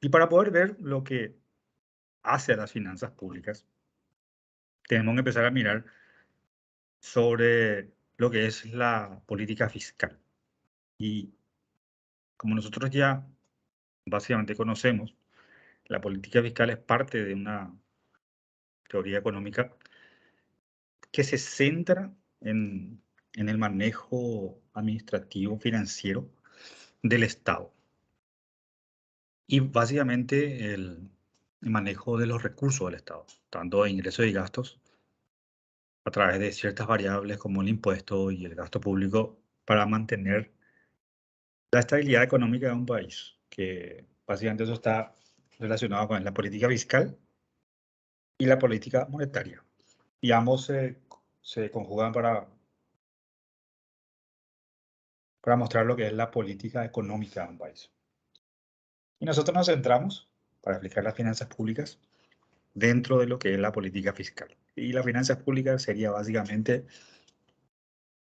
Y para poder ver lo que hace a las finanzas públicas, tenemos que empezar a mirar sobre lo que es la política fiscal. Y como nosotros ya básicamente conocemos, la política fiscal es parte de una teoría económica que se centra en el manejo administrativo financiero del Estado y básicamente el manejo de los recursos del Estado, tanto de ingresos y gastos, a través de ciertas variables como el impuesto y el gasto público para mantener la estabilidad económica de un país, que básicamente eso está relacionado con la política fiscal y la política monetaria. Y ambos se conjugan para mostrar lo que es la política económica de un país. Y nosotros nos centramos, para explicar las finanzas públicas, dentro de lo que es la política fiscal. Y las finanzas públicas sería básicamente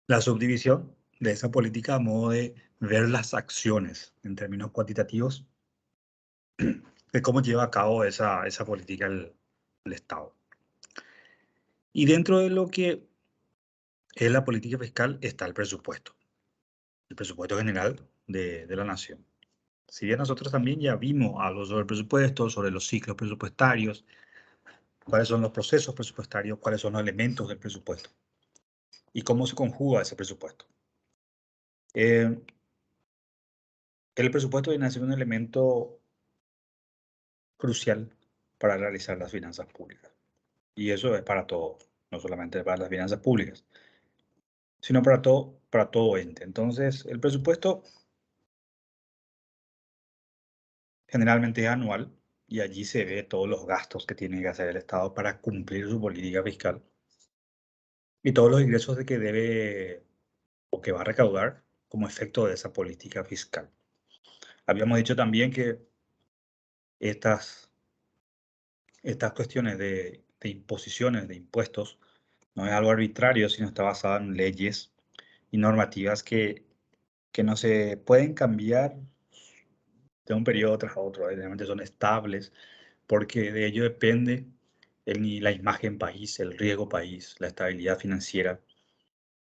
la subdivisión de esa política a modo de ver las acciones en términos cuantitativos de cómo lleva a cabo esa política el Estado. Y dentro de lo que es la política fiscal está el presupuesto general de la nación. Si bien nosotros también ya vimos algo sobre el presupuesto, sobre los ciclos presupuestarios, cuáles son los procesos presupuestarios, cuáles son los elementos del presupuesto y cómo se conjuga ese presupuesto. Eh, el presupuesto viene a ser un elemento crucial para realizar las finanzas públicas. Y eso es para todo, no solamente para las finanzas públicas, sino para todo ente. Entonces, el presupuesto generalmente es anual y allí se ve todos los gastos que tiene que hacer el Estado para cumplir su política fiscal y todos los ingresos de que debe o que va a recaudar como efecto de esa política fiscal. Habíamos dicho también que estas, estas cuestiones de imposiciones, de impuestos, no es algo arbitrario, sino está basado en leyes y normativas que no se pueden cambiar de un periodo tras otro, realmente son estables, porque de ello depende la imagen país, el riesgo país, la estabilidad financiera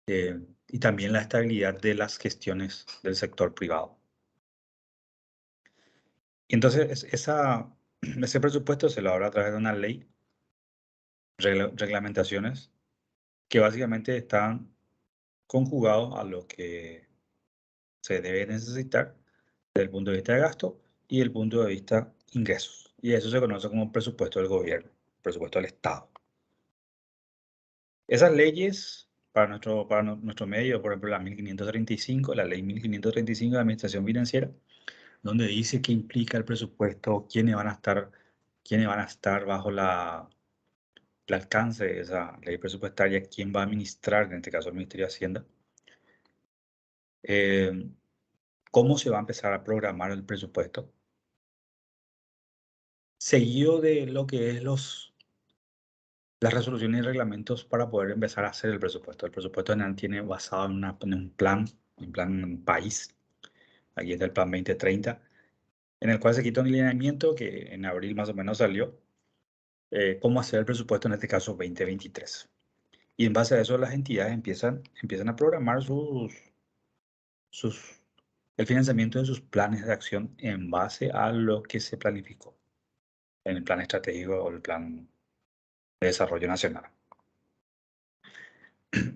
y también la estabilidad de las gestiones del sector privado. Y entonces ese presupuesto se elabora a través de una ley, reglamentaciones, que básicamente están conjugados a lo que se debe necesitar desde el punto de vista de gasto y el punto de vista ingresos. Y eso se conoce como presupuesto del gobierno, presupuesto del Estado. Esas leyes para nuestro medio, por ejemplo, la 1535, la ley 1535 de Administración Financiera, donde dice qué implica el presupuesto, quiénes van a estar bajo el alcance de esa ley presupuestaria, quién va a administrar, en este caso el Ministerio de Hacienda, eh, cómo se va a empezar a programar el presupuesto, seguido de lo que es las resoluciones y reglamentos para poder empezar a hacer el presupuesto. El presupuesto general tiene basado en un plan país. Aquí está el plan 2030, en el cual se quita un lineamiento que en abril más o menos salió, cómo hacer el presupuesto, en este caso 2023. Y en base a eso las entidades empiezan a programar sus, el financiamiento de sus planes de acción en base a lo que se planificó en el plan estratégico o el plan de desarrollo nacional.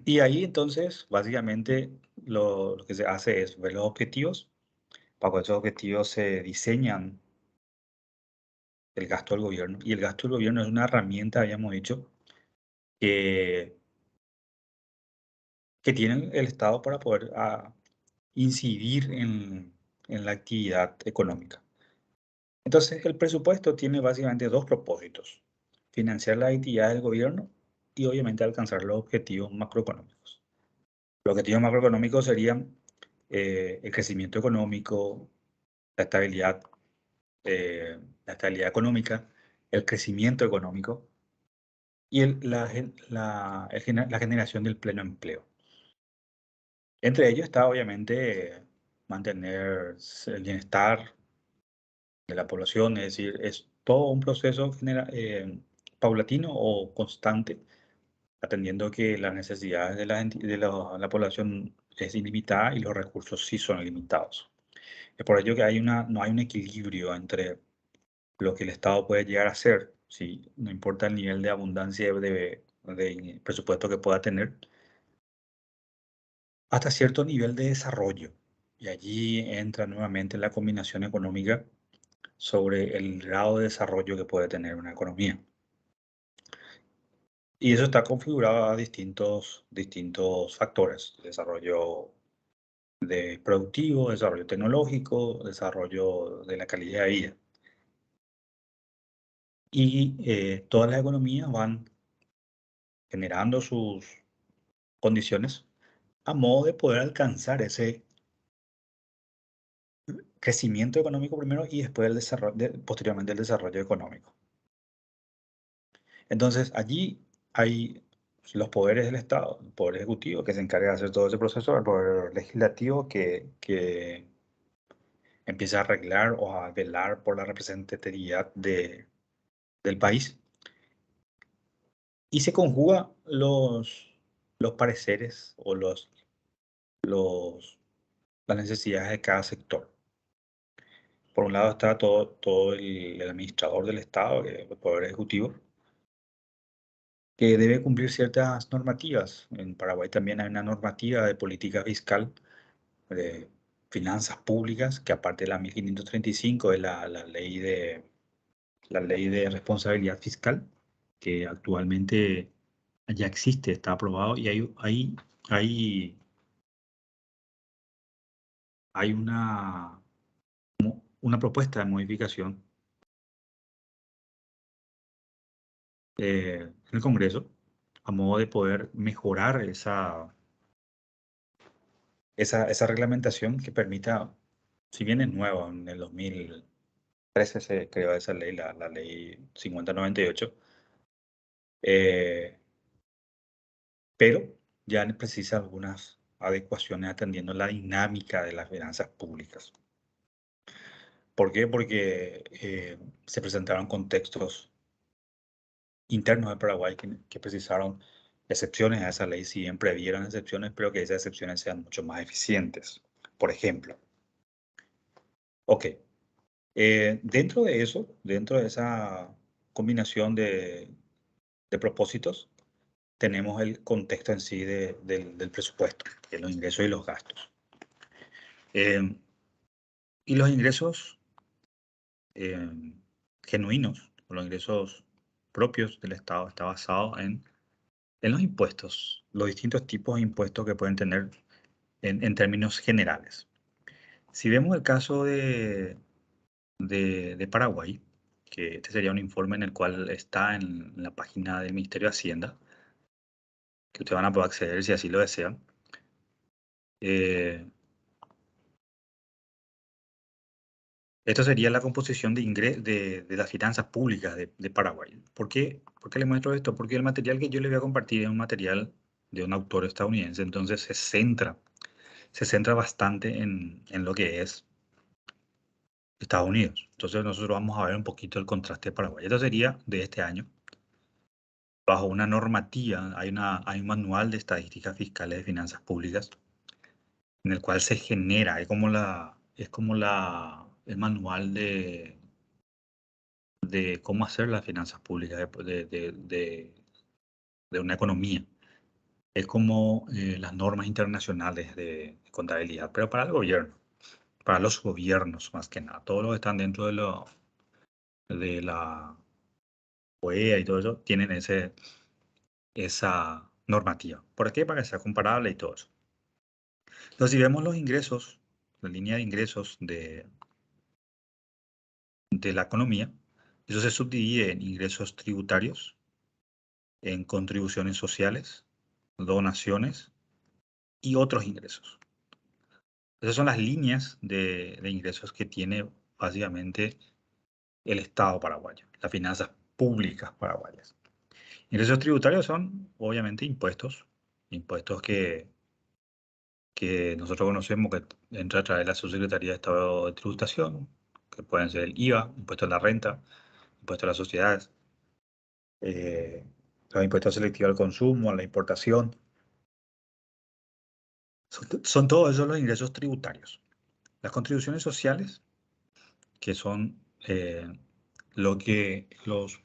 Y ahí entonces, básicamente, lo que se hace es ver los objetivos. Bajo esos objetivos se diseñan el gasto del gobierno. Y el gasto del gobierno es una herramienta, habíamos dicho, que, que tiene el Estado para poder incidir en la actividad económica. Entonces, el presupuesto tiene básicamente dos propósitos: financiar las actividades del gobierno y obviamente alcanzar los objetivos macroeconómicos. Los objetivos macroeconómicos serían el crecimiento económico, la estabilidad, la estabilidad económica, el crecimiento económico y la generación del pleno empleo. Entre ellos está obviamente mantener el bienestar la población, es decir, es todo un proceso paulatino o constante, atendiendo que las necesidades de la población es ilimitada y los recursos sí son limitados. Es por ello que no hay un equilibrio entre lo que el Estado puede llegar a hacer, ¿sí? No importa el nivel de abundancia de presupuesto que pueda tener, hasta cierto nivel de desarrollo. Y allí entra nuevamente la combinación económica sobre el grado de desarrollo que puede tener una economía. Y eso está configurado a distintos factores: desarrollo productivo, desarrollo tecnológico, desarrollo de la calidad de vida. Y todas las economías van generando sus condiciones a modo de poder alcanzar ese crecimiento económico primero y después posteriormente el desarrollo económico. Entonces, allí hay los poderes del Estado, el poder ejecutivo que se encarga de hacer todo ese proceso, el poder legislativo que empieza a arreglar o a velar por la representatividad del país, y se conjuga los pareceres o los, las necesidades de cada sector. Por un lado está todo el administrador del Estado, que es el poder ejecutivo, que debe cumplir ciertas normativas. En Paraguay también hay una normativa de política fiscal, de finanzas públicas, que aparte de la 1535 es la ley de responsabilidad fiscal, que actualmente ya existe, está aprobado, y hay una propuesta de modificación en el Congreso a modo de poder mejorar esa reglamentación que permita, si bien es nueva, en el 2013 se creó esa ley, la ley 5098, eh, pero ya precisa algunas adecuaciones atendiendo la dinámica de las finanzas públicas. ¿Por qué? Porque se presentaron contextos internos de Paraguay que precisaron excepciones a esa ley, si bien previeron excepciones, pero que esas excepciones sean mucho más eficientes. Por ejemplo, ok, dentro de eso, dentro de esa combinación de propósitos, tenemos el contexto en sí del presupuesto, que es los ingresos y los gastos. Y los ingresos eh, genuinos, o los ingresos propios del Estado, está basado en los impuestos, los distintos tipos de impuestos que pueden tener en términos generales. Si vemos el caso de Paraguay, que este sería un informe en el cual está en la página del Ministerio de Hacienda, que ustedes van a poder acceder si así lo desean. Esto sería la composición de las finanzas públicas de Paraguay. ¿Por qué le muestro esto? Porque el material que yo le voy a compartir es un material de un autor estadounidense, entonces se centra bastante en lo que es Estados Unidos. Entonces nosotros vamos a ver un poquito el contraste de Paraguay. Esto sería de este año. Bajo una normativa, hay un manual de estadísticas fiscales de finanzas públicas en el cual se genera, el manual de cómo hacer las finanzas públicas de una economía. Es como las normas internacionales de contabilidad, pero para el gobierno, para los gobiernos más que nada. Todos los que están dentro de la OEA y todo eso tienen esa normativa. ¿Por qué? Para que sea comparable y todo eso. Entonces, si vemos los ingresos, la línea de ingresos de la economía, eso se subdivide en ingresos tributarios, en contribuciones sociales, donaciones y otros ingresos. Esas son las líneas de ingresos que tiene básicamente el Estado paraguayo, las finanzas públicas paraguayas. Ingresos tributarios son obviamente impuestos que nosotros conocemos, que entra a través de la Subsecretaría de Estado de Tributación, que pueden ser el IVA, impuesto a la renta, impuesto a las sociedades, eh, los impuestos selectivos al consumo, a la importación. Son todos esos los ingresos tributarios. Las contribuciones sociales, que son lo que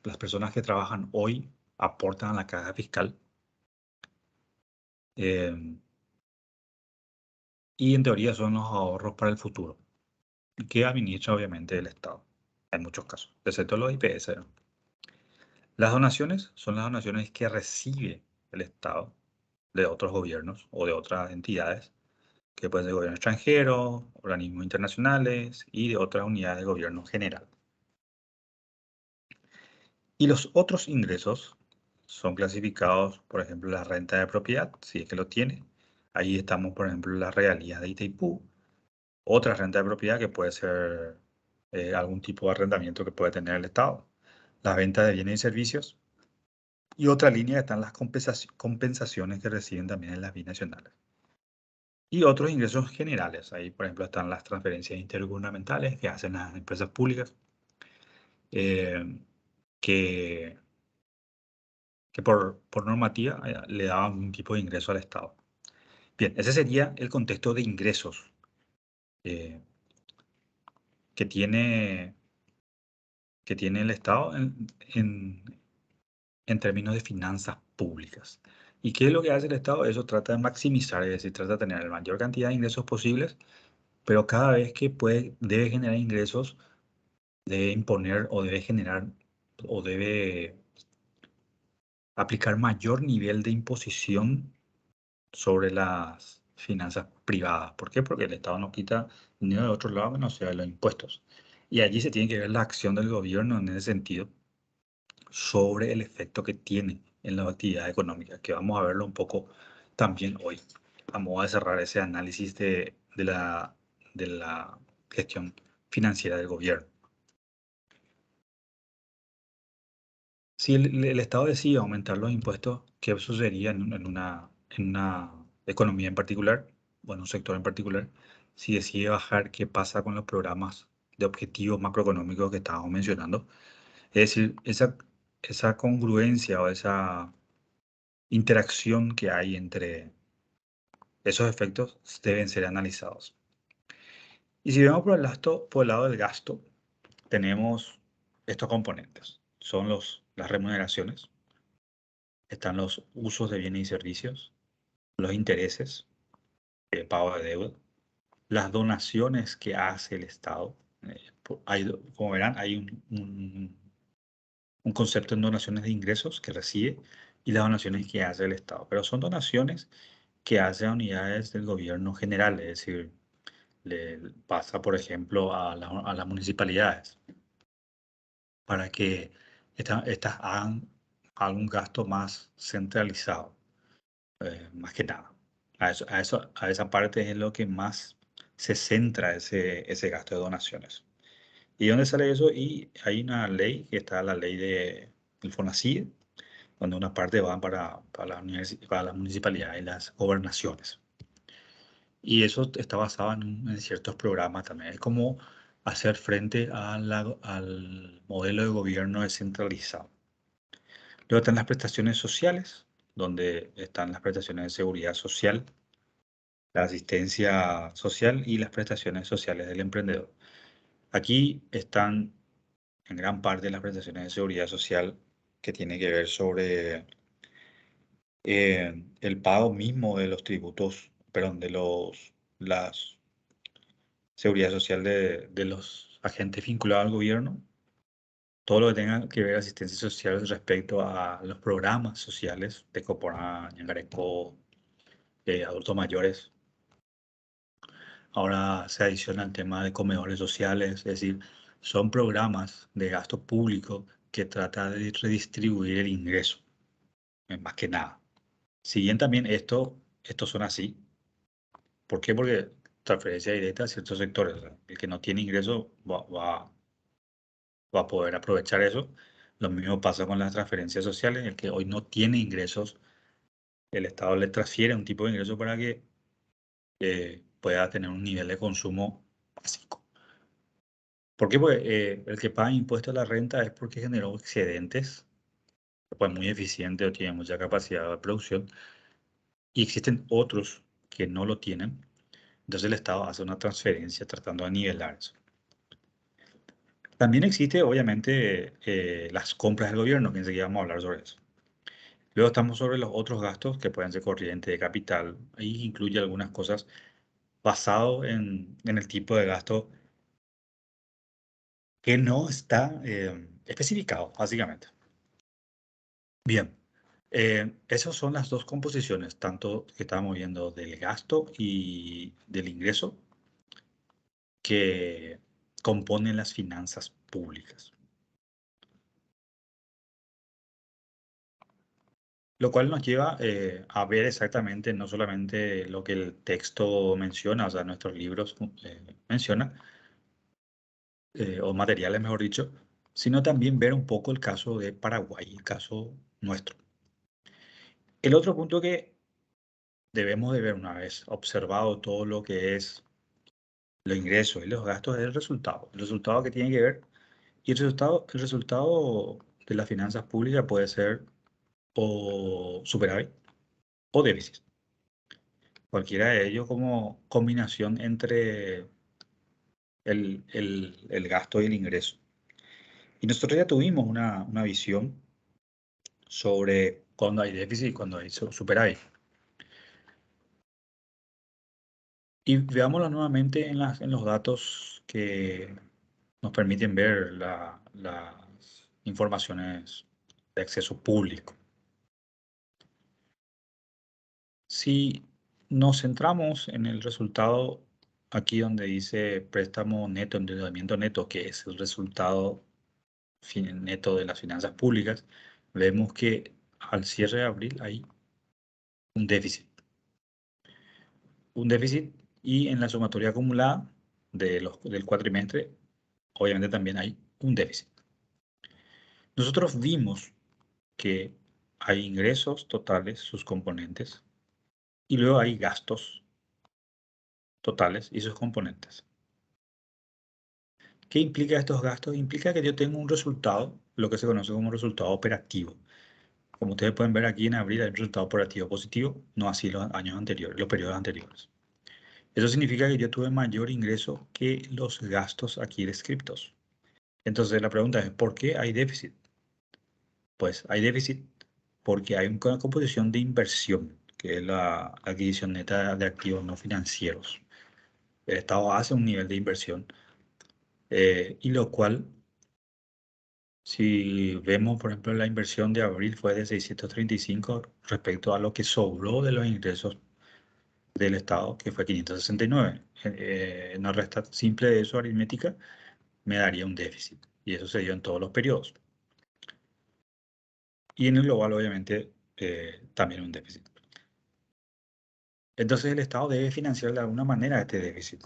las personas que trabajan hoy aportan a la caja fiscal. eh, y en teoría son los ahorros para el futuro, que administra obviamente el Estado, en muchos casos, excepto los IPS, ¿no? Las donaciones son las donaciones que recibe el Estado de otros gobiernos o de otras entidades, que pueden ser gobierno extranjero, organismos internacionales y de otras unidades de gobierno general. Y los otros ingresos son clasificados, por ejemplo, la renta de propiedad, si es que lo tiene. Ahí estamos, por ejemplo, las regalías de Itaipú, otra renta de propiedad que puede ser algún tipo de arrendamiento que puede tener el Estado, la venta de bienes y servicios, y otra línea están las compensaciones que reciben también en las binacionales. Y otros ingresos generales, ahí por ejemplo están las transferencias intergubernamentales que hacen las empresas públicas, eh, que, que por normativa le daban un tipo de ingreso al Estado. Bien, ese sería el contexto de ingresos eh, que tiene, que tiene el Estado en términos de finanzas públicas. ¿Y qué es lo que hace el Estado? Eso trata de maximizar, es decir, trata de tener la mayor cantidad de ingresos posibles, pero cada vez que debe generar ingresos, debe imponer o debe generar o debe aplicar mayor nivel de imposición sobre las finanzas privadas. ¿Por qué? Porque el Estado no quita dinero de otro lado que no sea de los impuestos. Y allí se tiene que ver la acción del gobierno en ese sentido sobre el efecto que tiene en la actividad económica, que vamos a verlo un poco también hoy. Vamos a cerrar ese análisis de la gestión financiera del gobierno. Si el Estado decide aumentar los impuestos, ¿qué sucedería en una economía en particular o en un sector en particular? Si decide bajar, ¿qué pasa con los programas de objetivos macroeconómicos que estábamos mencionando? Es decir, esa congruencia o esa interacción que hay entre esos efectos deben ser analizados. Y si vemos por el lado del gasto, tenemos estos componentes. Son las remuneraciones, están los usos de bienes y servicios, los intereses, el pago de deuda, las donaciones que hace el Estado. Como verán, hay un concepto en donaciones de ingresos que recibe y las donaciones que hace el Estado. Pero son donaciones que hace a unidades del gobierno general, es decir, le pasa, por ejemplo, a las municipalidades para que estas hagan algún gasto más centralizado, más que nada. A esa parte es lo que más se centra ese gasto de donaciones. ¿Y dónde sale eso? Y hay una ley, que está la ley del FONACIDE, donde una parte va para las municipalidades y las gobernaciones. Y eso está basado en ciertos programas también. Es como hacer frente al modelo de gobierno descentralizado. Luego están las prestaciones sociales, donde están las prestaciones de seguridad social, la asistencia social y las prestaciones sociales del emprendedor. Aquí están en gran parte las prestaciones de seguridad social que tiene que ver sobre el pago mismo de los tributos, perdón, las seguridad social de los agentes vinculados al gobierno, todo lo que tenga que ver asistencia social respecto a los programas sociales de Coporá, Ñangarecó, adultos mayores. Ahora se adiciona el tema de comedores sociales, es decir, son programas de gasto público que trata de redistribuir el ingreso, más que nada. Si bien también estos son así, ¿por qué? Porque transferencia directa a ciertos sectores. O sea, el que no tiene ingreso va a poder aprovechar eso. Lo mismo pasa con las transferencias sociales, el que hoy no tiene ingresos, el Estado le transfiere un tipo de ingreso para que pueda tener un nivel de consumo básico. ¿Por qué? Pues el que paga impuesto a la renta es porque generó excedentes, pues muy eficiente o tiene mucha capacidad de producción, y existen otros que no lo tienen. Entonces el Estado hace una transferencia tratando de nivelar eso. También existe, obviamente, las compras del gobierno, que enseguida vamos a hablar sobre eso. Luego estamos sobre los otros gastos que pueden ser corriente de capital. Ahí incluye algunas cosas basado en el tipo de gasto que no está especificado, básicamente. Bien, esas son las dos composiciones, tanto que estábamos viendo del gasto y del ingreso, que componen las finanzas públicas. Lo cual nos lleva a ver exactamente no solamente lo que el texto menciona, o sea, nuestros libros mencionan, o materiales, mejor dicho, sino también ver un poco el caso de Paraguay, el caso nuestro. El otro punto que debemos de ver una vez observado todo lo que es los ingresos y los gastos es el resultado que tiene que ver, y el resultado de las finanzas públicas puede ser o superávit o déficit. Cualquiera de ellos como combinación entre el gasto y el ingreso. Y nosotros ya tuvimos una visión sobre cuando hay déficit y cuando hay superávit. Y veámoslo nuevamente en los datos que nos permiten ver las informaciones de acceso público. Si nos centramos en el resultado aquí donde dice préstamo neto, endeudamiento neto, que es el resultado neto de las finanzas públicas, vemos que al cierre de abril hay un déficit. Un déficit, y en la sumatoria acumulada del cuatrimestre, obviamente también hay un déficit. Nosotros vimos que hay ingresos totales, sus componentes, y luego hay gastos totales y sus componentes. ¿Qué implica estos gastos? Implica que yo tengo un resultado, lo que se conoce como resultado operativo. Como ustedes pueden ver aquí en abril hay un resultado operativo positivo, no así los años anteriores, los periodos anteriores. Eso significa que yo tuve mayor ingreso que los gastos aquí descriptos. Entonces la pregunta es, ¿por qué hay déficit? Pues hay déficit porque hay una composición de inversión, que es la adquisición neta de activos no financieros. El Estado hace un nivel de inversión, y lo cual, si vemos, por ejemplo, la inversión de abril fue de 635 respecto a lo que sobró de los ingresos del Estado, que fue 569. Una resta simple de eso aritmética me daría un déficit, y eso se dio en todos los periodos. Y en el global, obviamente, también un déficit. Entonces el Estado debe financiar de alguna manera este déficit.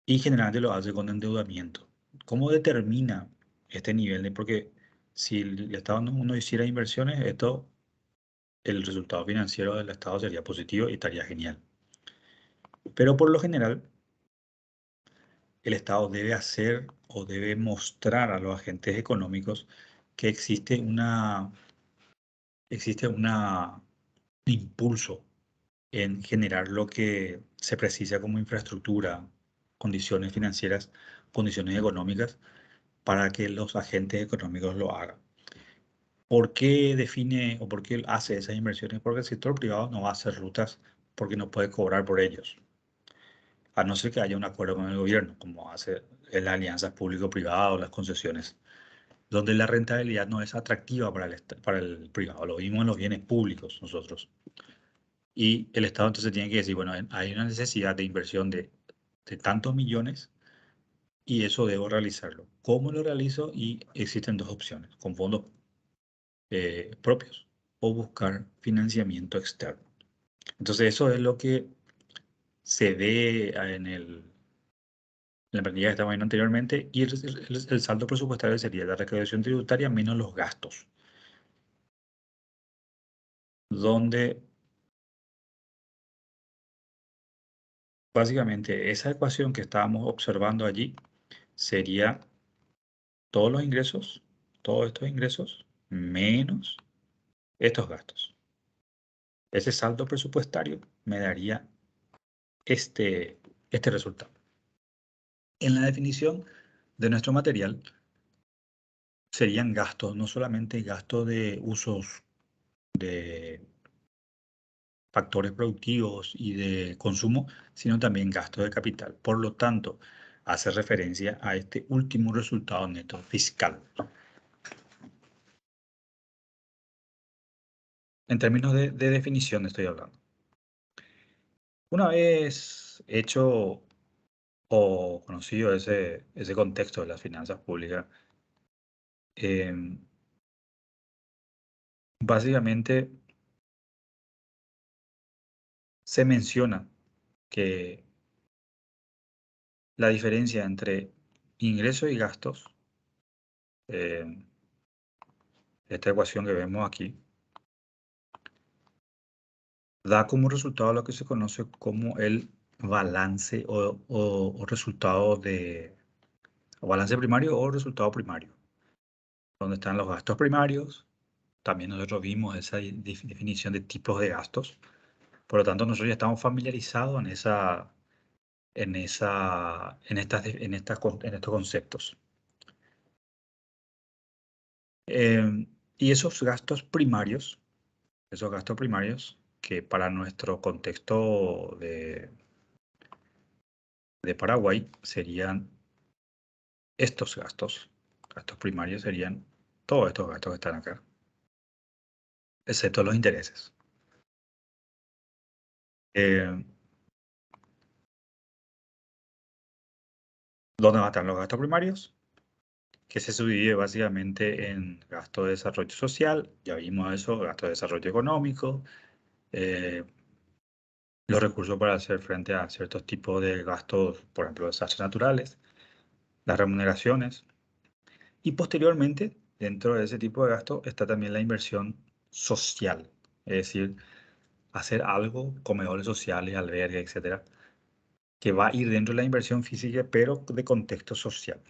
Y generalmente lo hace con endeudamiento. ¿Cómo determina este nivel de? Porque si el Estado no hiciera inversiones, el resultado financiero del Estado sería positivo y estaría genial. Pero por lo general, el Estado debe hacer o debe mostrar a los agentes económicos que existe un impulso en generar lo que se precisa como infraestructura, condiciones financieras, condiciones económicas, para que los agentes económicos lo hagan. ¿Por qué define o por qué hace esas inversiones? Porque el sector privado no va a hacer rutas porque no puede cobrar por ellos, a no ser que haya un acuerdo con el gobierno, como hace en las alianzas público-privadas o las concesiones, donde la rentabilidad no es atractiva para el privado. Lo vimos en los bienes públicos nosotros. Y el Estado entonces tiene que decir, bueno, hay una necesidad de inversión de tantos millones y eso debo realizarlo. ¿Cómo lo realizo? Y existen dos opciones, con fondos propios o buscar financiamiento externo. Entonces eso es lo que se ve en la planilla que estaba viendo anteriormente, y el saldo presupuestario sería la recaudación tributaria menos los gastos, donde básicamente esa ecuación que estábamos observando allí sería todos los ingresos, todos estos ingresos, menos estos gastos. Ese saldo presupuestario me daría este resultado. En la definición de nuestro material serían gastos, no solamente gastos de usos de factores productivos y de consumo, sino también gastos de capital. Por lo tanto, hace referencia a este último resultado neto fiscal. En términos de definición estoy hablando. Una vez hecho o conocido ese contexto de las finanzas públicas, básicamente se menciona que la diferencia entre ingresos y gastos, eh, esta ecuación que vemos aquí, da como resultado lo que se conoce como el balance o resultado de o balance primario o resultado primario, donde están los gastos primarios. También nosotros vimos esa definición de tipos de gastos. Por lo tanto, nosotros ya estamos familiarizados en estos conceptos. Y esos gastos primarios que para nuestro contexto de Paraguay serían estos gastos. Gastos primarios serían todos estos gastos que están acá, excepto los intereses. Eh, ¿Dónde van a estar los gastos primarios? Que se subdivide básicamente en gasto de desarrollo social, ya vimos eso, gasto de desarrollo económico, eh, los recursos para hacer frente a ciertos tipos de gastos, por ejemplo, desastres naturales, las remuneraciones, y posteriormente, dentro de ese tipo de gasto, está también la inversión social, es decir, hacer algo, comedores sociales, albergues, etcétera, que va a ir dentro de la inversión física, pero de contexto social.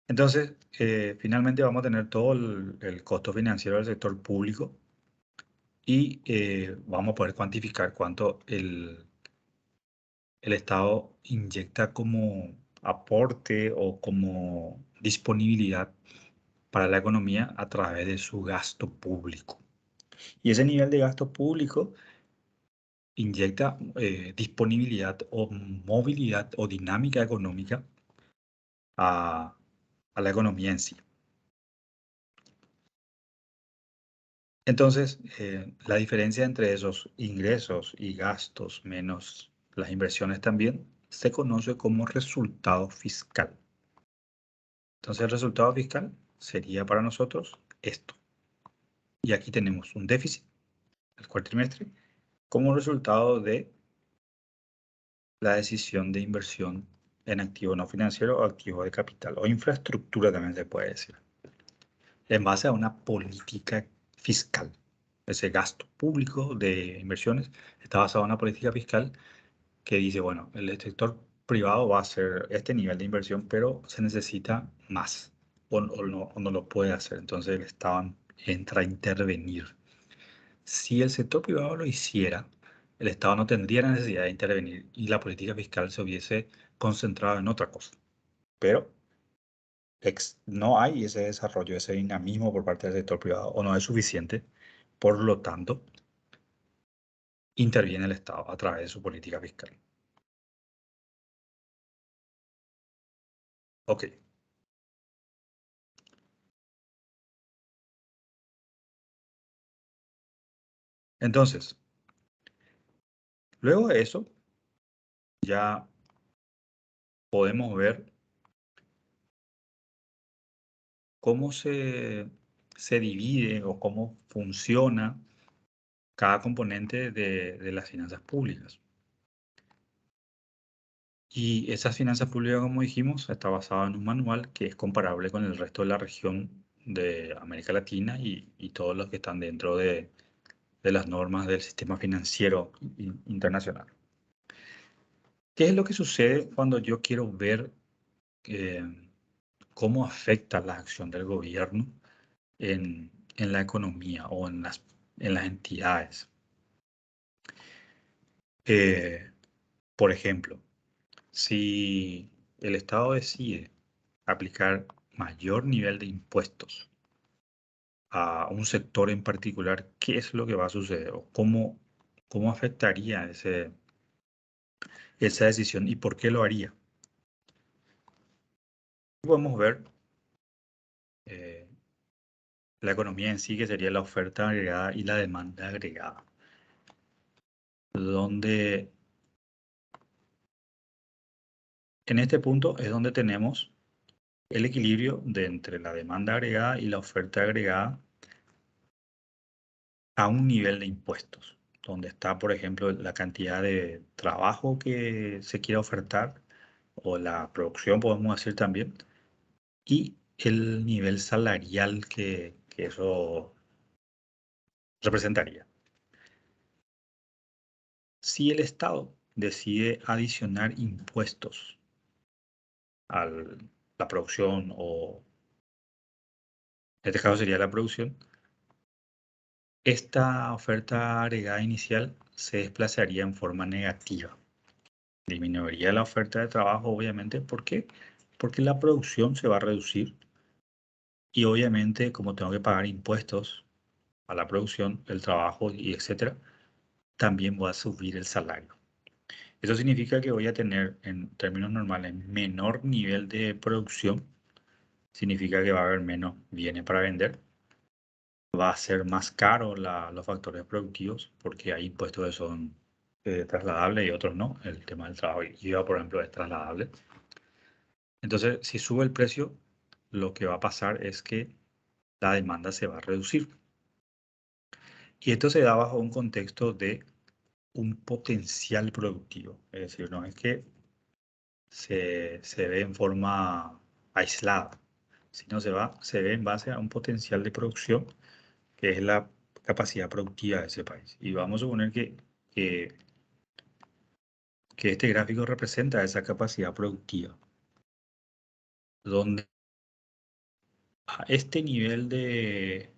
Entonces, finalmente vamos a tener todo el costo financiero del sector público y vamos a poder cuantificar cuánto el Estado inyecta como aporte o como disponibilidad para la economía a través de su gasto público. Y ese nivel de gasto público inyecta disponibilidad o movilidad o dinámica económica a la economía en sí. Entonces, la diferencia entre esos ingresos y gastos menos las inversiones también se conoce como resultado fiscal. Entonces, el resultado fiscal sería para nosotros esto. Y aquí tenemos un déficit, el cuatrimestre, como resultado de la decisión de inversión en activo no financiero o activo de capital o infraestructura también se puede decir, en base a una política fiscal. Ese gasto público de inversiones está basado en una política fiscal que dice, bueno, el sector privado va a hacer este nivel de inversión, pero se necesita más o no lo puede hacer. Entonces el Estado entra a intervenir. Si el sector privado lo hiciera, el Estado no tendría la necesidad de intervenir y la política fiscal se hubiese concentrado en otra cosa. Pero no hay ese desarrollo, ese dinamismo por parte del sector privado o no es suficiente. Por lo tanto, interviene el Estado a través de su política fiscal. Ok. Entonces, luego de eso, ya podemos ver cómo se divide o cómo funciona cada componente de las finanzas públicas. Y esas finanzas públicas, como dijimos, está basada en un manual que es comparable con el resto de la región de América Latina y todos los que están dentro de las normas del sistema financiero internacional. ¿Qué es lo que sucede cuando yo quiero ver eh, cómo afecta la acción del gobierno en la economía o en las entidades? Eh, por ejemplo, si el Estado decide aplicar mayor nivel de impuestos a un sector en particular, ¿qué es lo que va a suceder? ¿O cómo afectaría esa decisión y por qué lo haría? Podemos ver eh, la economía en sí, que sería la oferta agregada y la demanda agregada, donde en este punto es donde tenemos el equilibrio de entre la demanda agregada y la oferta agregada a un nivel de impuestos, donde está, por ejemplo, la cantidad de trabajo que se quiere ofertar o la producción, podemos decir también, y el nivel salarial que eso representaría. Si el Estado decide adicionar impuestos a la producción, o en este caso sería la producción, esta oferta agregada inicial se desplazaría en forma negativa. Disminuiría la oferta de trabajo, obviamente. ¿Por qué? Porque la producción se va a reducir y obviamente como tengo que pagar impuestos a la producción, el trabajo y etcétera, también voy a subir el salario. Eso significa que voy a tener, en términos normales, menor nivel de producción. Significa que va a haber menos bienes para vender. Va a ser más caro los factores productivos porque hay impuestos que son trasladables y otros no. El tema del trabajo y IVA, por ejemplo, es trasladable. Entonces, si sube el precio, lo que va a pasar es que la demanda se va a reducir. Y esto se da bajo un contexto de un potencial productivo. Es decir, no es que se ve en forma aislada, sino se ve en base a un potencial de producción que es la capacidad productiva de ese país. Y vamos a suponer que, que este gráfico representa esa capacidad productiva, donde a este nivel de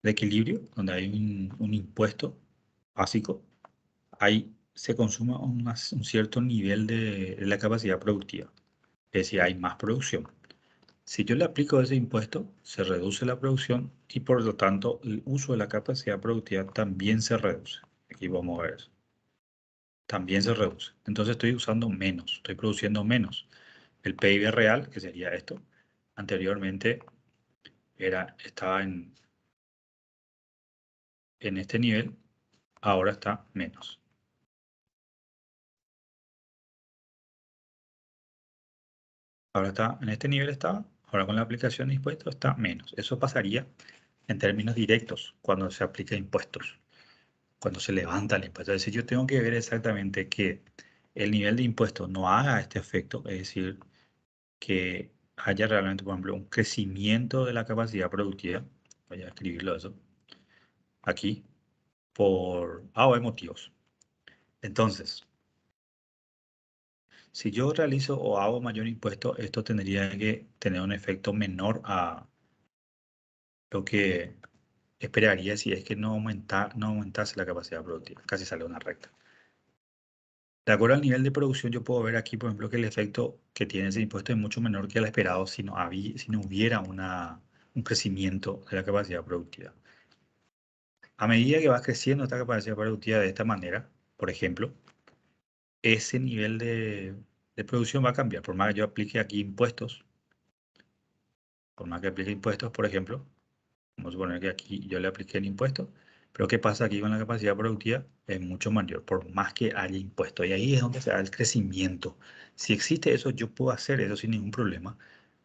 equilibrio, donde hay un impuesto básico, ahí se consume un cierto nivel de la capacidad productiva. Es decir, hay más producción. Si yo le aplico ese impuesto, se reduce la producción y por lo tanto el uso de la capacidad productiva también se reduce. Aquí vamos a ver eso. También se reduce. Entonces estoy usando menos, estoy produciendo menos. El PIB real, que sería esto, anteriormente estaba en este nivel, ahora está menos. Ahora está en este nivel, estaba, ahora con la aplicación de impuestos está menos. Eso pasaría en términos directos cuando se aplica impuestos, cuando se levanta el impuesto. Es decir, yo tengo que ver exactamente que el nivel de impuestos no haga este efecto, es decir, que haya realmente, por ejemplo, un crecimiento de la capacidad productiva. Voy a escribirlo eso aquí por A o B motivos. Entonces, si yo realizo o hago mayor impuesto, esto tendría que tener un efecto menor a lo que esperaría si es que no aumentase la capacidad productiva. Casi sale una recta. De acuerdo al nivel de producción, yo puedo ver aquí, por ejemplo, que el efecto que tiene ese impuesto es mucho menor que el esperado si no hubiera un crecimiento de la capacidad productiva. A medida que va creciendo esta capacidad productiva de esta manera, por ejemplo, ese nivel de producción va a cambiar. Por más que yo aplique aquí impuestos, por más que aplique impuestos, por ejemplo, vamos a suponer que aquí yo le apliqué el impuesto, pero ¿qué pasa aquí con la capacidad productiva? Es mucho mayor, por más que haya impuesto. Y ahí es donde se da el crecimiento. Si existe eso, yo puedo hacer eso sin ningún problema,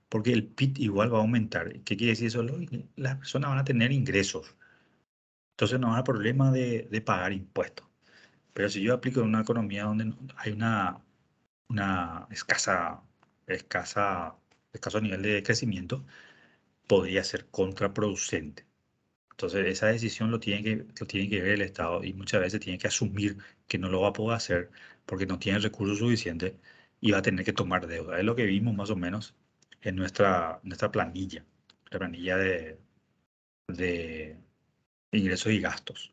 porque el PIB igual va a aumentar. ¿Qué quiere decir eso? Las personas van a tener ingresos. Entonces no va a haber problema de pagar impuestos. Pero si yo aplico en una economía donde hay una escaso nivel de crecimiento, podría ser contraproducente. Entonces, esa decisión lo tiene que ver el Estado y muchas veces tiene que asumir que no lo va a poder hacer porque no tiene recursos suficientes y va a tener que tomar deuda. Es lo que vimos más o menos en nuestra planilla, la planilla de ingresos y gastos.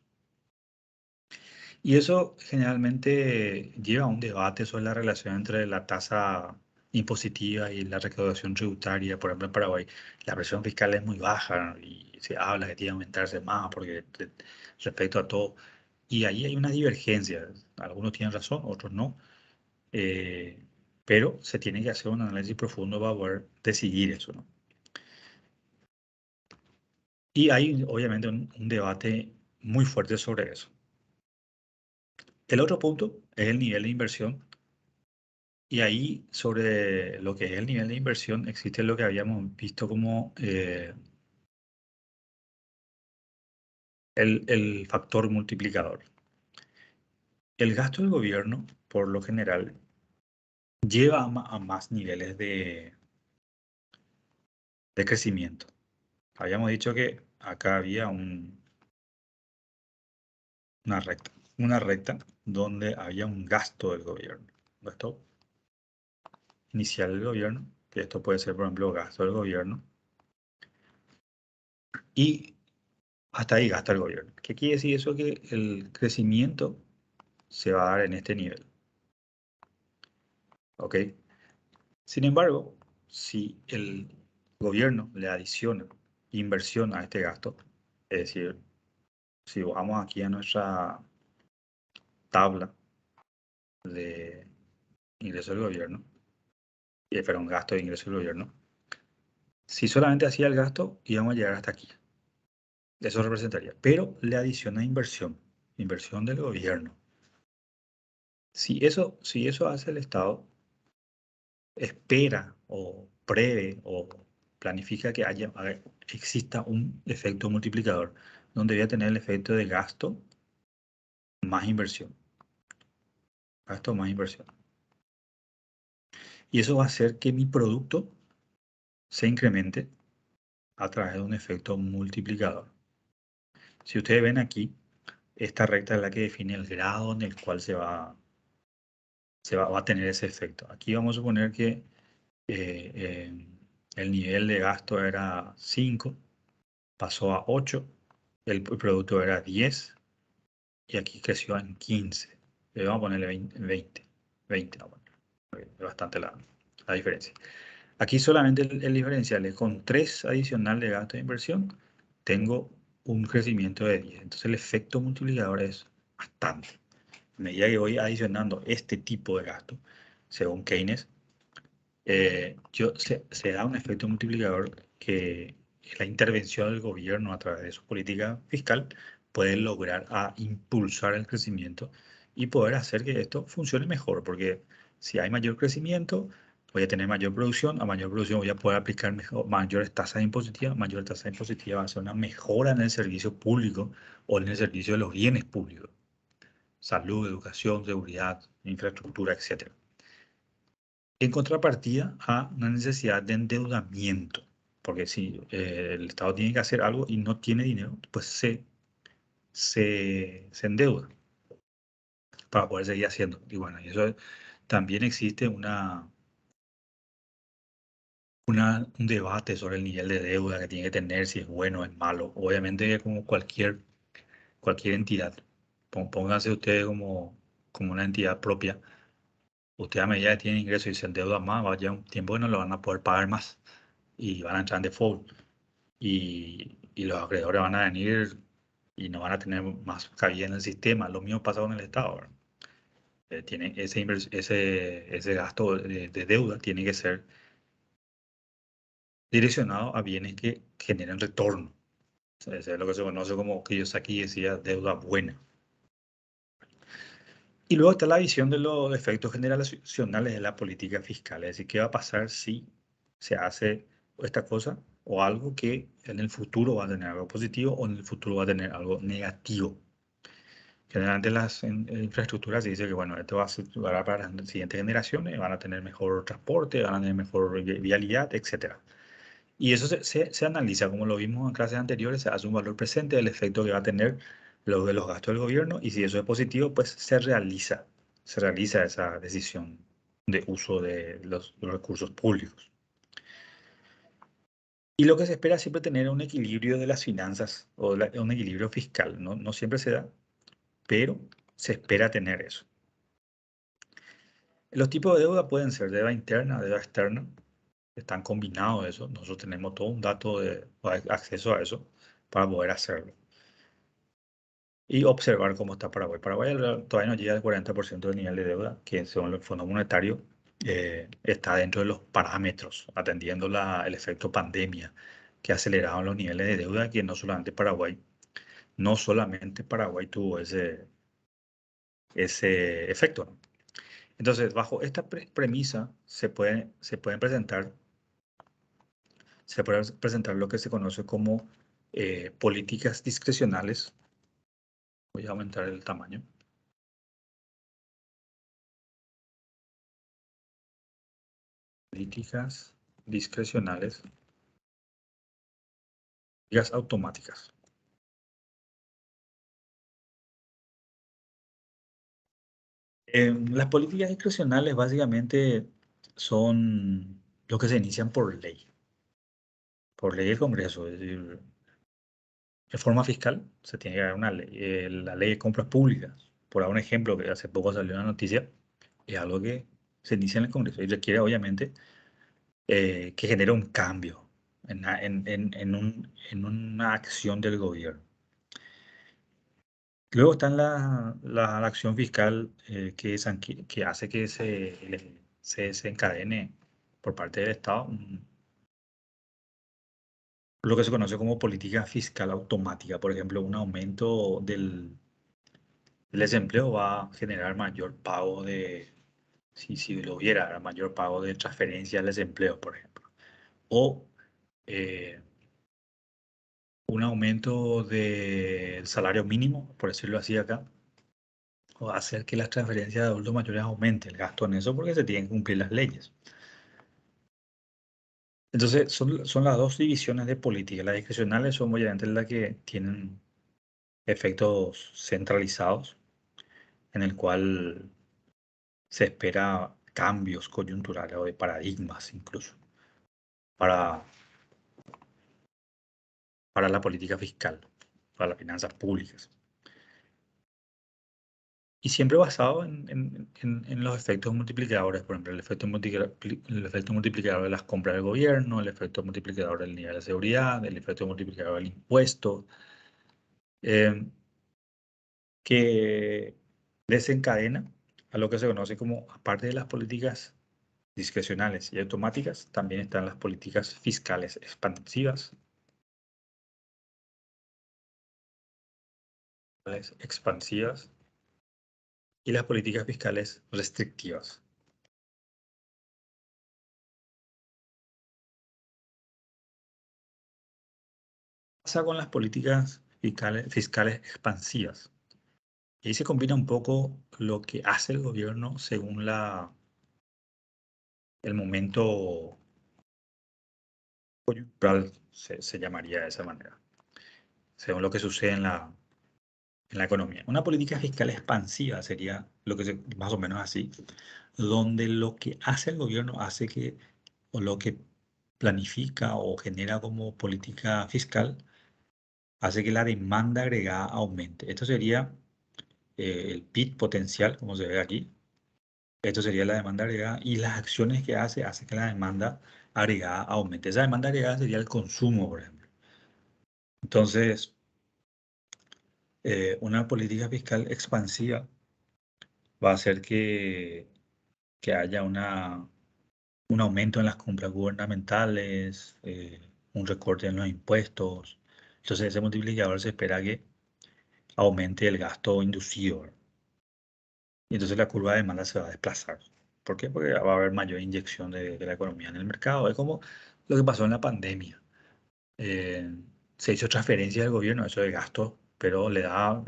Y eso generalmente lleva a un debate sobre la relación entre la tasa impositiva y la recaudación tributaria. Por ejemplo, en Paraguay la presión fiscal es muy baja y se habla que tiene que aumentarse más porque respecto a todo. Y ahí hay una divergencia. Algunos tienen razón, otros no. Eh, pero se tiene que hacer un análisis profundo para poder decidir eso, ¿no? Y hay obviamente un debate muy fuerte sobre eso. El otro punto es el nivel de inversión. Y ahí, sobre lo que es el nivel de inversión, existe lo que habíamos visto como el factor multiplicador. El gasto del gobierno, por lo general, lleva a más niveles de crecimiento. Habíamos dicho que acá había una recta donde había un gasto del gobierno. Gasto inicial del gobierno, que esto puede ser, por ejemplo, gasto del gobierno. Y hasta ahí gasta el gobierno. ¿Qué quiere decir eso? Que el crecimiento se va a dar en este nivel. ¿Ok? Sin embargo, si el gobierno le adiciona inversión a este gasto, es decir, si vamos aquí a nuestra tabla de ingreso del gobierno, perdón, gasto de ingreso del gobierno, si solamente hacía el gasto, íbamos a llegar hasta aquí. Eso representaría. Pero le adiciona inversión del gobierno. Si eso hace el Estado, espera o prevé o planifica que exista un efecto multiplicador, donde voy a tener el efecto de gasto más inversión. Gasto más inversión. Y eso va a hacer que mi producto se incremente a través de un efecto multiplicador. Si ustedes ven aquí, esta recta es la que define el grado en el cual va a tener ese efecto. Aquí vamos a suponer que el nivel de gasto era 5, pasó a 8, el producto era 10 y aquí creció en 15. Le vamos a ponerle 20 vamos a poner. Es bastante la diferencia. Aquí solamente el diferencial es con 3 adicional de gasto de inversión, tengo un crecimiento de 10. Entonces el efecto multiplicador es bastante. A medida que voy adicionando este tipo de gasto, según Keynes, se da un efecto multiplicador que la intervención del gobierno a través de su política fiscal puede lograr a impulsar el crecimiento y poder hacer que esto funcione mejor, porque si hay mayor crecimiento, voy a tener mayor producción, a mayor producción voy a poder aplicar mayores tasas impositivas, mayor tasa impositiva va a ser una mejora en el servicio público o en el servicio de los bienes públicos, salud, educación, seguridad, infraestructura, etcétera, en contrapartida a una necesidad de endeudamiento. Porque si el Estado tiene que hacer algo y no tiene dinero, pues se endeuda para poder seguir haciendo. Y bueno, y eso también existe un debate sobre el nivel de deuda que tiene que tener, si es bueno o es malo. Obviamente, como cualquier entidad, pónganse ustedes como una entidad propia. Usted a medida que tiene ingresos y se endeuda más, va a llegar un tiempo que no lo van a poder pagar más y van a entrar en default. Y los acreedores van a venir y no van a tener más cabida en el sistema. Lo mismo pasa con el Estado, ¿verdad? Tiene ese gasto de deuda tiene que ser direccionado a bienes que generen retorno. O sea, eso es lo que se conoce como, que yo aquí decía, deuda buena. Y luego está la visión de los efectos generacionales de la política fiscal. Es decir, qué va a pasar si se hace esta cosa o algo que en el futuro va a tener algo positivo o en el futuro va a tener algo negativo. Generalmente las infraestructuras se dice que bueno, esto va a ser para las siguientes generaciones, van a tener mejor transporte, van a tener mejor vialidad, etcétera. Y eso se analiza, como lo vimos en clases anteriores, se hace un valor presente del efecto que va a tener lo de los gastos del gobierno y si eso es positivo, pues se realiza esa decisión de uso de los recursos públicos. Y lo que se espera es siempre tener un equilibrio de las finanzas o un equilibrio fiscal. No, no siempre se da, pero se espera tener eso. Los tipos de deuda pueden ser deuda interna, deuda externa. Están combinados eso. Nosotros tenemos todo un dato de o acceso a eso para poder hacerlo. Y observar cómo está Paraguay. Paraguay todavía no llega al 40% del nivel de deuda, que según el Fondo Monetario está dentro de los parámetros, atendiendo el efecto pandemia que aceleraron los niveles de deuda, que no solamente Paraguay tuvo ese efecto, ¿no? Entonces, bajo esta premisa se puede presentar lo que se conoce como políticas discrecionales. Voy a aumentar el tamaño. Políticas discrecionales, políticas automáticas. Las políticas discrecionales básicamente son lo que se inician por ley del Congreso, es decir, reforma fiscal, se tiene que dar una ley, la ley de compras públicas, por dar un ejemplo que hace poco salió en la noticia, es algo que se inicia en el Congreso y requiere obviamente que genere un cambio en una acción del gobierno. Luego está la acción fiscal que hace que se desencadene por parte del Estado lo que se conoce como política fiscal automática. Por ejemplo, un aumento del desempleo va a generar mayor pago si lo hubiera, mayor pago de transferencia al desempleo, por ejemplo. O eh, un aumento del salario mínimo, por decirlo así acá, o hacer que las transferencias de adultos mayores aumente el gasto en eso porque se tienen que cumplir las leyes. Entonces, son las dos divisiones de política. Las discrecionales son obviamente las que tienen efectos centralizados, en el cual se espera cambios coyunturales o de paradigmas incluso para, para la política fiscal, para las finanzas públicas. Y siempre basado en los efectos multiplicadores, por ejemplo, el efecto multiplicador de las compras del gobierno, el efecto multiplicador del nivel de seguridad, el efecto multiplicador del impuesto, eh, que desencadena a lo que se conoce como, aparte de las políticas discrecionales y automáticas, también están las políticas fiscales expansivas y las políticas fiscales restrictivas. Pasa con las políticas fiscales expansivas. Y ahí se combina un poco lo que hace el gobierno según el momento coyuntural, se llamaría de esa manera, según lo que sucede en la economía. Una política fiscal expansiva sería más o menos así, donde lo que hace el gobierno hace que, o lo que planifica o genera como política fiscal, hace que la demanda agregada aumente. Esto sería el PIB potencial, como se ve aquí. Esto sería la demanda agregada y las acciones que hace que la demanda agregada aumente. Esa demanda agregada sería el consumo, por ejemplo. Entonces, una política fiscal expansiva va a hacer que haya un aumento en las compras gubernamentales, un recorte en los impuestos. Entonces, ese multiplicador se espera que aumente el gasto inducido, ¿verdad? Y entonces la curva de demanda se va a desplazar. ¿Por qué? Porque va a haber mayor inyección de la economía en el mercado. Es como lo que pasó en la pandemia. Eh, Se hizo transferencia del gobierno, eso de gasto, pero le da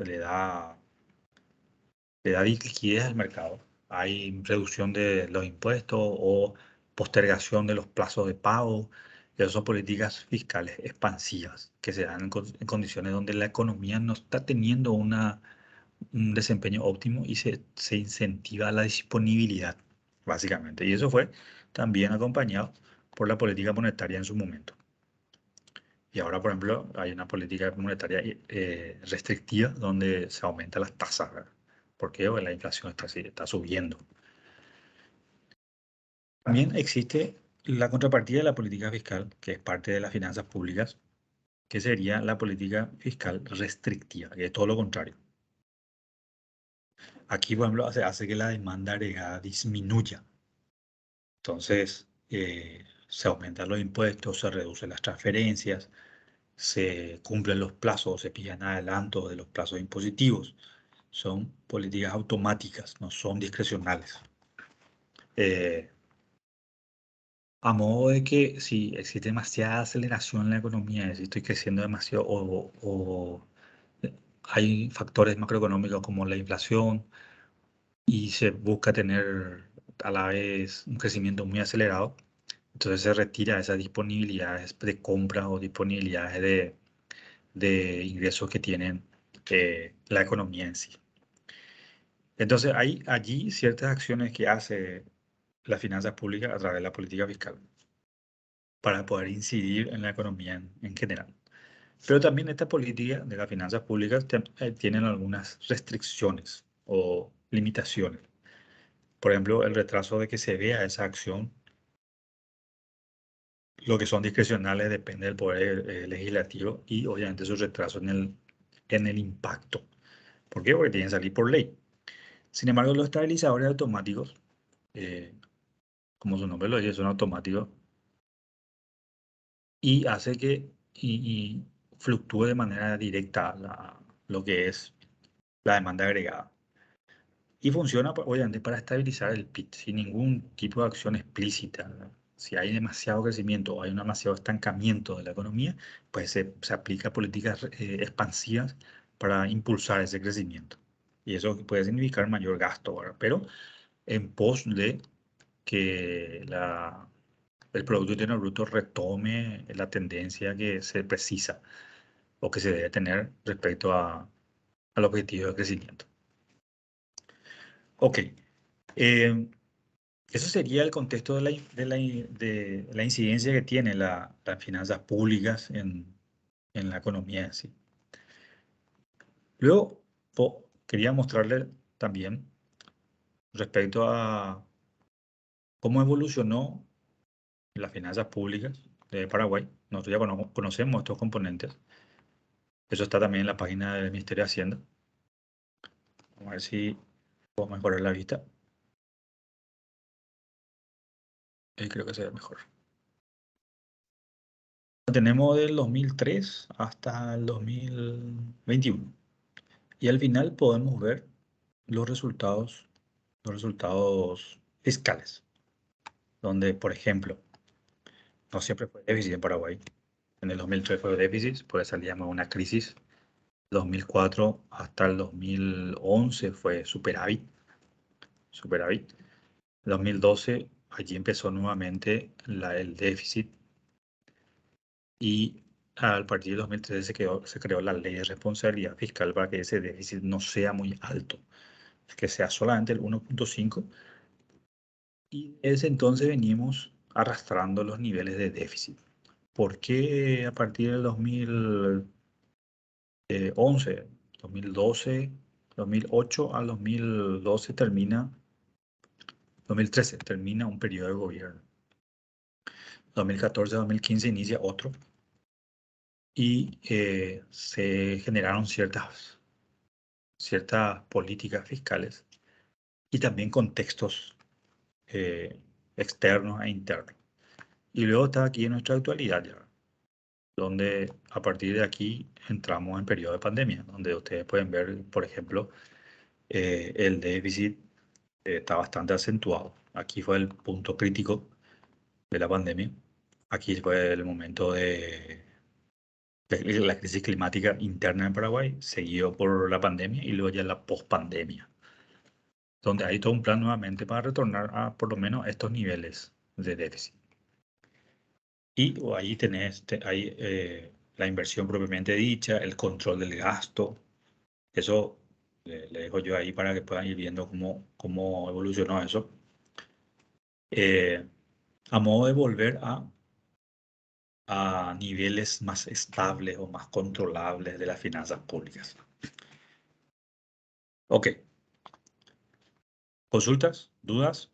liquidez al mercado. Hay reducción de los impuestos o postergación de los plazos de pago. Esas son políticas fiscales expansivas que se dan en condiciones donde la economía no está teniendo un desempeño óptimo y se incentiva la disponibilidad, básicamente. Y eso fue también acompañado por la política monetaria en su momento. Y ahora, por ejemplo, hay una política monetaria restrictiva donde se aumentan las tasas, ¿verdad? Porque la inflación está subiendo. También existe la contrapartida de la política fiscal, que es parte de las finanzas públicas, que sería la política fiscal restrictiva, que es todo lo contrario. Aquí, por ejemplo, hace que la demanda agregada disminuya. Entonces, se aumentan los impuestos, se reducen las transferencias, se cumplen los plazos, se pillan adelantos de los plazos impositivos. Son políticas automáticas, no son discrecionales. Eh, a modo de que si existe demasiada aceleración en la economía, si estoy creciendo demasiado o hay factores macroeconómicos como la inflación y se busca tener a la vez un crecimiento muy acelerado, entonces se retira esas disponibilidades de compra o disponibilidades de ingresos que tienen la economía en sí. Entonces hay allí ciertas acciones que hace las finanzas públicas a través de la política fiscal para poder incidir en la economía en general. Pero también esta política de las finanzas públicas tienen algunas restricciones o limitaciones. Por ejemplo, el retraso de que se vea esa acción, lo que son discrecionales depende del poder legislativo y obviamente su retraso en el impacto. ¿Por qué? Porque tienen que salir por ley. Sin embargo, los estabilizadores automáticos, eh, como su nombre lo dice, son automáticos y hace que y fluctúe de manera directa lo que es la demanda agregada. Y funciona, pues, obviamente, para estabilizar el PIB sin ningún tipo de acción explícita, ¿verdad? Si hay demasiado crecimiento o hay un demasiado estancamiento de la economía, pues se aplica políticas expansivas para impulsar ese crecimiento. Y eso puede significar mayor gasto, ¿verdad? Pero en pos de que el Producto Interno Bruto retome la tendencia que se precisa o que se debe tener respecto al objetivo de crecimiento. Ok, eso sería el contexto de la incidencia que tiene las finanzas públicas en la economía en sí. Luego, quería mostrarle también respecto a cómo evolucionó las finanzas públicas de Paraguay. Nosotros ya conocemos estos componentes. Eso está también en la página del Ministerio de Hacienda. Vamos a ver si puedo mejorar la vista. Creo que se ve mejor. Tenemos del 2003 hasta el 2021. Y al final podemos ver los resultados fiscales, donde, por ejemplo, no siempre fue déficit en Paraguay. En el 2003 fue déficit, por eso salíamos de una crisis. 2004 hasta el 2011 fue superávit. 2012, allí empezó nuevamente el déficit y a partir de 2013 se creó la ley de responsabilidad fiscal para que ese déficit no sea muy alto, que sea solamente el 1,5. Y desde entonces venimos arrastrando los niveles de déficit. ¿Por qué a partir del 2011, 2012, 2008 al 2012 2013 termina un periodo de gobierno? 2014-2015 inicia otro y se generaron ciertas políticas fiscales y también contextos eh, externos e internos. Y luego está aquí en nuestra actualidad ya, donde a partir de aquí entramos en periodo de pandemia, donde ustedes pueden ver, por ejemplo, el déficit está bastante acentuado. Aquí fue el punto crítico de la pandemia. Aquí fue el momento de la crisis climática interna en Paraguay, seguido por la pandemia y luego ya la pospandemia, donde hay todo un plan nuevamente para retornar a por lo menos estos niveles de déficit. Y ahí tenés ahí, la inversión propiamente dicha, el control del gasto. Eso le dejo yo ahí para que puedan ir viendo cómo evolucionó eso. A modo de volver a niveles más estables o más controlables de las finanzas públicas. Ok. ¿Consultas? ¿Dudas?